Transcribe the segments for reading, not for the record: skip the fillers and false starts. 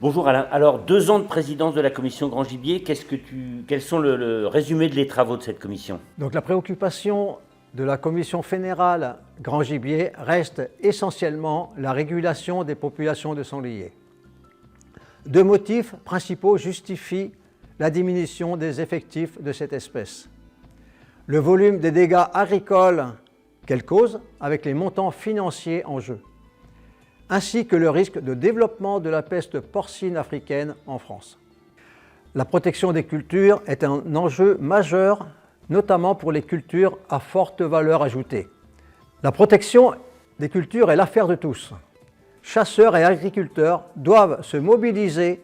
Bonjour Alain. Alors, 2 ans de présidence de la commission Grand Gibier, quels sont le résumé des travaux de cette commission? Donc la préoccupation de la commission fédérale Grand Gibier reste essentiellement la régulation des populations de sangliers. 2 motifs principaux justifient la diminution des effectifs de cette espèce. Le volume des dégâts agricoles qu'elle cause avec les montants financiers en jeu, ainsi que le risque de développement de la peste porcine africaine en France. La protection des cultures est un enjeu majeur, notamment pour les cultures à forte valeur ajoutée. La protection des cultures est l'affaire de tous. Chasseurs et agriculteurs doivent se mobiliser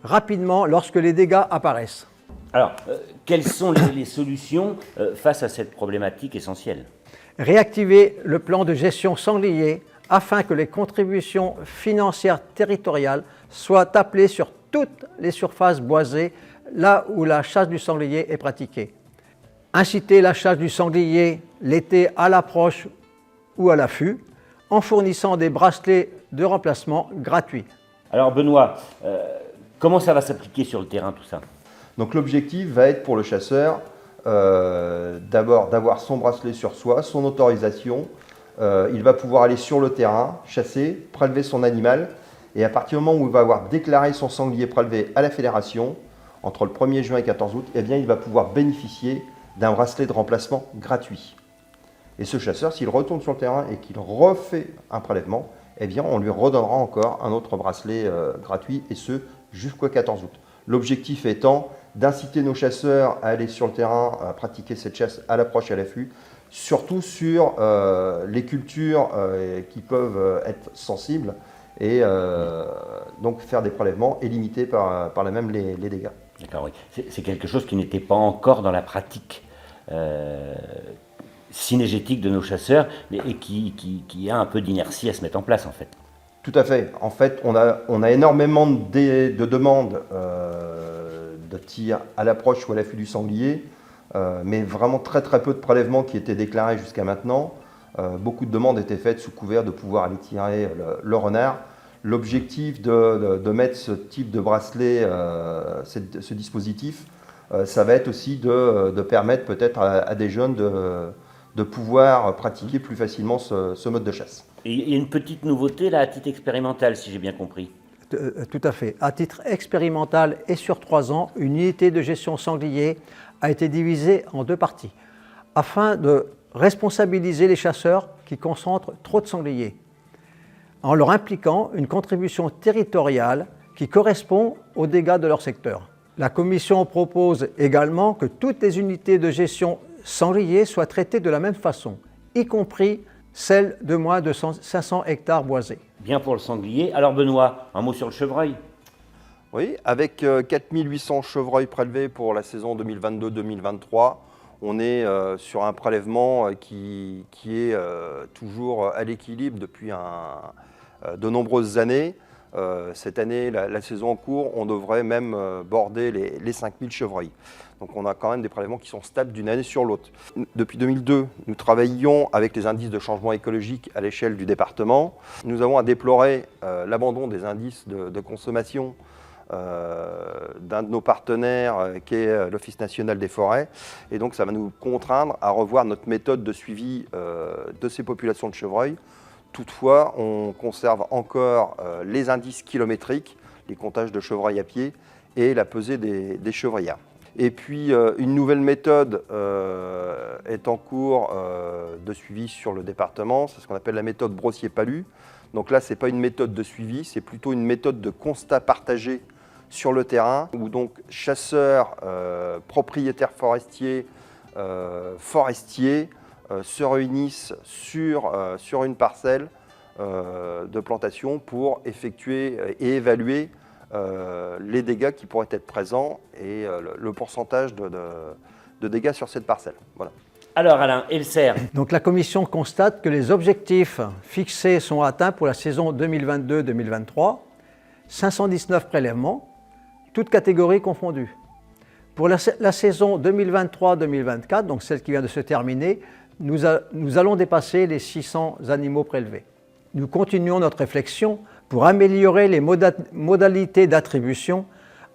rapidement lorsque les dégâts apparaissent. Alors, quelles sont les solutions face à cette problématique essentielle? Réactiver le plan de gestion sanglier afin que les contributions financières territoriales soient appelées sur toutes les surfaces boisées là où la chasse du sanglier est pratiquée. Inciter la chasse du sanglier l'été à l'approche ou à l'affût en fournissant des bracelets de remplacement gratuits. Alors Benoît, comment ça va s'appliquer sur le terrain tout ça? Donc l'objectif va être pour le chasseur d'abord d'avoir son bracelet sur soi, son autorisation. Il va pouvoir aller sur le terrain, chasser, prélever son animal. Et à partir du moment où il va avoir déclaré son sanglier prélevé à la fédération, entre le 1er juin et 14 août, eh bien, il va pouvoir bénéficier d'un bracelet de remplacement gratuit. Et ce chasseur, s'il retourne sur le terrain et qu'il refait un prélèvement, eh bien, on lui redonnera encore un autre bracelet gratuit, et ce jusqu'au 14 août. L'objectif étant d'inciter nos chasseurs à aller sur le terrain, à pratiquer cette chasse à l'approche et à l'affût, surtout sur les cultures qui peuvent être sensibles, et donc faire des prélèvements et limiter par là même les dégâts. D'accord, oui. C'est quelque chose qui n'était pas encore dans la pratique synégétique de nos chasseurs, et qui a un peu d'inertie à se mettre en place en fait. Tout à fait. En fait, on a énormément de demandes de tir à l'approche ou à l'affût du sanglier, mais vraiment très peu de prélèvements qui étaient déclarés jusqu'à maintenant. Beaucoup de demandes étaient faites sous couvert de pouvoir aller tirer le renard. L'objectif de mettre ce type de bracelet, ce dispositif, ça va être aussi de permettre peut-être à des jeunes de pouvoir pratiquer plus facilement ce mode de chasse. Et il y a une petite nouveauté là à titre expérimental, si j'ai bien compris. Tout à fait. À titre expérimental et sur 3 ans, une unité de gestion sanglier a été divisée en 2 parties, afin de responsabiliser les chasseurs qui concentrent trop de sangliers, en leur impliquant une contribution territoriale qui correspond aux dégâts de leur secteur. La Commission propose également que toutes les unités de gestion sanglier soient traitées de la même façon, y compris celles de moins de 500 hectares boisés. Bien pour le sanglier. Alors Benoît, un mot sur le chevreuil? Oui, avec 4800 chevreuils prélevés pour la saison 2022-2023, on est sur un prélèvement qui est toujours à l'équilibre depuis de nombreuses années. Cette année, la saison en cours, on devrait même border les 5000 chevreuils. Donc on a quand même des prélèvements qui sont stables d'une année sur l'autre. Depuis 2002, nous travaillons avec les indices de changement écologique à l'échelle du département. Nous avons à déplorer l'abandon des indices de consommation d'un de nos partenaires qui est l'Office national des forêts. Et donc ça va nous contraindre à revoir notre méthode de suivi de ces populations de chevreuils. Toutefois, on conserve encore les indices kilométriques, les comptages de chevreuils à pied et la pesée des chevreuillards. Et puis, une nouvelle méthode est en cours de suivi sur le département, c'est ce qu'on appelle la méthode Brossier-Palu. Donc là, ce n'est pas une méthode de suivi, c'est plutôt une méthode de constat partagé sur le terrain, où donc chasseurs, propriétaires forestiers, forestiers, se réunissent sur une parcelle de plantation pour effectuer et évaluer les dégâts qui pourraient être présents et le pourcentage de dégâts sur cette parcelle. Voilà. Alors Alain, et le cerf? Donc la Commission constate que les objectifs fixés sont atteints pour la saison 2022-2023, 519 prélèvements, toutes catégories confondues. Pour la saison 2023-2024, donc celle qui vient de se terminer, nous allons dépasser les 600 animaux prélevés. Nous continuons notre réflexion pour améliorer les modalités d'attribution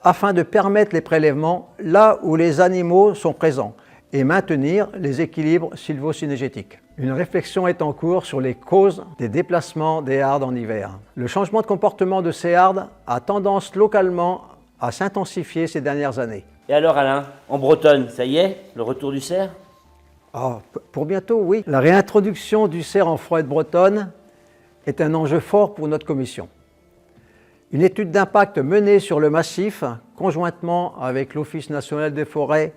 afin de permettre les prélèvements là où les animaux sont présents et maintenir les équilibres sylvo-cynégétiques. Une réflexion est en cours sur les causes des déplacements des hardes en hiver. Le changement de comportement de ces hardes a tendance localement à s'intensifier ces dernières années. Et alors Alain, en Bretonne, ça y est, le retour du cerf? Pour bientôt, oui. La réintroduction du cerf en forêt bretonne est un enjeu fort pour notre commission. Une étude d'impact menée sur le massif, conjointement avec l'Office national des forêts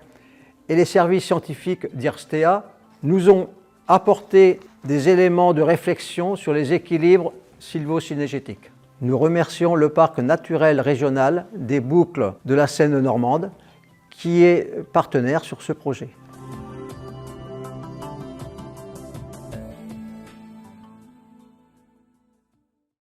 et les services scientifiques d'IRSTEA, nous ont apporté des éléments de réflexion sur les équilibres sylvo-cynégétiques. Nous remercions le parc naturel régional des Boucles de la Seine normande qui est partenaire sur ce projet.